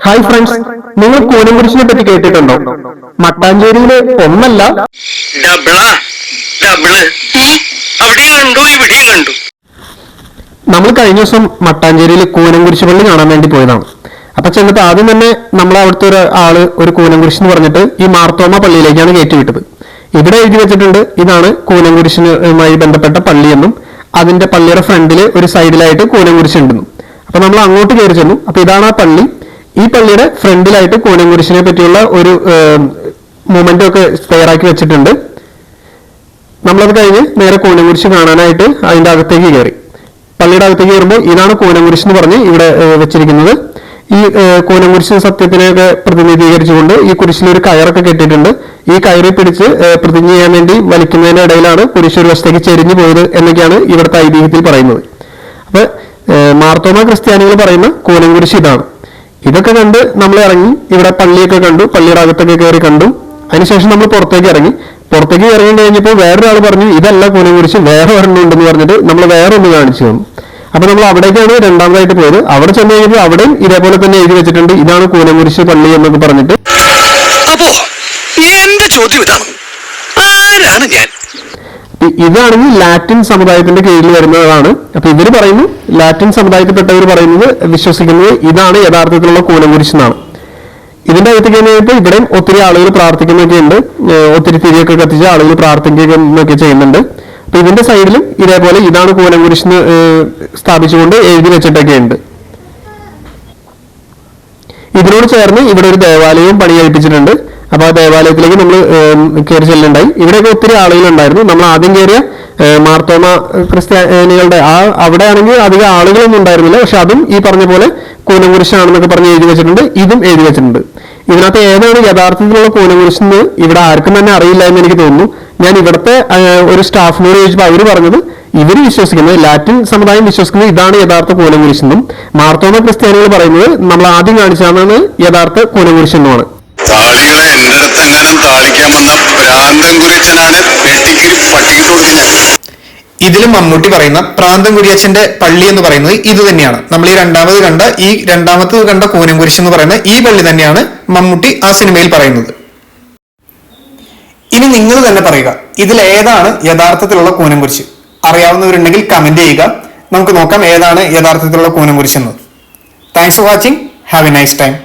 Hi friends, നിങ്ങൾ കൂനംകുരിശിനെ പറ്റി കേട്ടിട്ടുണ്ടോ? മട്ടാഞ്ചേരിയിലെ ഒന്നല്ല, നമ്മൾ കഴിഞ്ഞ ദിവസം മട്ടാഞ്ചേരിയിൽ കൂനംകുരിശ് പള്ളി കാണാൻ വേണ്ടി പോയതാണ്. അപ്പൊ ചെന്നിട്ട് ആദ്യം തന്നെ നമ്മൾ അവിടുത്തെ ഒരു ആള് ഒരു കൂനംകുരിശ് എന്ന് പറഞ്ഞിട്ട് ഈ മാർത്തോമ പള്ളിയിലേക്കാണ് കയറ്റിവിട്ടത്. ഇവിടെ എഴുതി വെച്ചിട്ടുണ്ട് ഇതാണ് കൂനംകുരിശിനുമായി ബന്ധപ്പെട്ട പള്ളിയെന്നും അതിന്റെ പള്ളിയുടെ ഫ്രണ്ടില് ഒരു സൈഡിലായിട്ട് കൂനംകുരിശ് ഉണ്ടെന്നും. അപ്പൊ നമ്മൾ അങ്ങോട്ട് കയറി ചെന്നു. അപ്പൊ ഇതാണ് ആ പള്ളി. ഈ പള്ളിയുടെ ഫ്രണ്ടിലായിട്ട് കൂനംകുരിശിനെ പറ്റിയുള്ള ഒരു മൊമെന്റ് ഒക്കെ തയ്യാറാക്കി വെച്ചിട്ടുണ്ട്. നമ്മളത് കഴിഞ്ഞ് നേരെ കൂനംകുരിശ് കാണാനായിട്ട് അതിന്റെ അകത്തേക്ക് കയറി. പള്ളിയുടെ അകത്തേക്ക് കയറുമ്പോൾ ഇതാണ് കൂനംകുരിശ് എന്ന് പറഞ്ഞ് ഇവിടെ വെച്ചിരിക്കുന്നത്. ഈ കൂനംകുരിശ് സത്യത്തിനെയൊക്കെ പ്രതിനിധീകരിച്ചുകൊണ്ട് ഈ കുരിശിൽ ഒരു കയറൊക്കെ കെട്ടിയിട്ടുണ്ട്. ഈ കയറി പിടിച്ച് പ്രതിജ്ഞ ചെയ്യാൻ വേണ്ടി വലിക്കുന്നതിന്റെ ഇടയിലാണ് കുരിശ് ഒരു വശത്തേക്ക് ചെരിഞ്ഞു പോയത് എന്നൊക്കെയാണ് ഇവിടുത്തെ ഐതിഹ്യത്തിൽ പറയുന്നത്. അപ്പൊ മാർത്തോമ ക്രിസ്ത്യാനികൾ പറയുന്ന കൂനംകുരിശ് ഇതാണ്. ഇതൊക്കെ കണ്ട് നമ്മൾ ഇറങ്ങി ഇവിടെ പള്ളിയൊക്കെ കണ്ടു, പള്ളിയുടെ അകത്തൊക്കെ കയറി കണ്ടു. അതിനുശേഷം നമ്മൾ പുറത്തേക്ക് ഇറങ്ങി കഴിഞ്ഞപ്പോൾ വേറൊരാൾ പറഞ്ഞു ഇതല്ല കൂനംകുരിശ്, വേറെ ഒരെണ്ണം ഉണ്ടെന്ന് പറഞ്ഞിട്ട് നമ്മൾ വേറെ ഒന്ന് കാണിച്ചു തന്നു. അപ്പൊ നമ്മൾ അവിടേക്കാണ് രണ്ടാമതായിട്ട് പോയത്. അവിടെ ചെന്ന് കഴിഞ്ഞപ്പോൾ അവിടെയും ഇതേപോലെ തന്നെ എഴുതി വെച്ചിട്ടുണ്ട് ഇതാണ് കൂനംകുരിശ് പള്ളി എന്നൊക്കെ പറഞ്ഞിട്ട്. അപ്പോ എന്റെ ചോദ്യം ഇതാണ്, ആരാണ് ഞാൻ? ഇതാണെങ്കിൽ ലാറ്റിൻ സമുദായത്തിന്റെ കീഴിൽ വരുന്നതാണ്. അപ്പൊ ഇവര് പറയുന്നു, ലാറ്റിൻ സമുദായത്തിൽപ്പെട്ടവർ പറയുന്നത് വിശ്വസിക്കുന്നത് ഇതാണ് യഥാർത്ഥത്തിലുള്ള കൂനംകുരിശ് എന്നാണ്. ഇതിന്റെ അകത്ത് കഴിഞ്ഞപ്പോൾ ഇവിടെയും ഒത്തിരി ആളുകൾ പ്രാർത്ഥിക്കുന്നൊക്കെ ഉണ്ട്. ഒത്തിരി തിരിയൊക്കെ കത്തിച്ച് ആളുകൾ പ്രാർത്ഥിക്കുന്നൊക്കെ ചെയ്യുന്നുണ്ട്. അപ്പൊ ഇതിന്റെ സൈഡിലും ഇതേപോലെ ഇതാണ് കൂനംകുരിശ് സ്ഥാപിച്ചുകൊണ്ട് എഴുതി വെച്ചിട്ടൊക്കെ ഉണ്ട്. ഇതിനോട് ചേർന്ന് ഇവിടെ ഒരു ദേവാലയവും പണി കഴിപ്പിച്ചിട്ടുണ്ട്. അപ്പൊ ആ ദേവാലയത്തിലേക്ക് നമ്മൾ കയറി ചെല്ലുണ്ടായി. ഇവിടെയൊക്കെ ഒത്തിരി ആളുകളുണ്ടായിരുന്നു. നമ്മൾ ആദ്യം കയറിയ മാർത്തോമ ക്രിസ്ത്യാനികളുടെ അവിടെ ആണെങ്കിൽ അധികം ആളുകളൊന്നും ഉണ്ടായിരുന്നില്ല. പക്ഷെ അതും ഈ പറഞ്ഞ പോലെ കൂനംകുരിശാണെന്നൊക്കെ പറഞ്ഞ് എഴുതി വെച്ചിട്ടുണ്ട്. ഇതും എഴുതി വെച്ചിട്ടുണ്ട്. ഇതിനകത്ത് ഏതാണ് യഥാർത്ഥത്തിലുള്ള കൂനംകുരിശ് എന്ന് ഇവിടെ ആർക്കും തന്നെ അറിയില്ല എന്ന് എനിക്ക് തോന്നുന്നു. ഞാൻ ഇവിടുത്തെ ഒരു സ്റ്റാഫിനോട് ചോദിച്ചപ്പോൾ അവർ പറഞ്ഞത് ഇവർ വിശ്വസിക്കുന്നത്, ലാറ്റിൻ സമുദായം വിശ്വസിക്കുന്നത് ഇതാണ് യഥാർത്ഥ കൂനംകുരിശ് എന്നും മാർത്തോമ ക്രിസ്ത്യാനികൾ പറയുന്നത് നമ്മൾ ആദ്യം കാണിച്ചതാണ് യഥാർത്ഥ കൂനംകുരിശ് എന്നുമാണ്. താളികളെ എന്റെ അടുത്ത് എങ്ങാനും താളിക്കാൻ വന്ന പ്രാന്തൻ കുരിയച്ചനാണ് വെട്ടിക്കിരി പട്ടിക്കിട്ട് കൊടുക്കുന്നത്. ഇതിലും മമ്മൂട്ടി പറയുന്ന പ്രാന്തൻ കുരിയച്ചന്റെ പള്ളി എന്ന് പറയുന്നത് ഇത് തന്നെയാണ്. നമ്മൾ ഈ രണ്ടാമത്തത് കണ്ട കൂനംകുരിശ് എന്ന് പറയുന്ന ഈ പള്ളി തന്നെയാണ് മമ്മൂട്ടി ആ സിനിമയിൽ പറയുന്നത്. ഇനി നിങ്ങൾ തന്നെ പറയുക, ഇതിൽ ഏതാണ് യഥാർത്ഥത്തിലുള്ള കൂനംകുരിശ്? അറിയാവുന്നവരുണ്ടെങ്കിൽ കമന്റ് ചെയ്യുക. നമുക്ക് നോക്കാം ഏതാണ് യഥാർത്ഥത്തിലുള്ള കൂനംകുരിശ് എന്ന്. Thanks for watching. Have A nice time.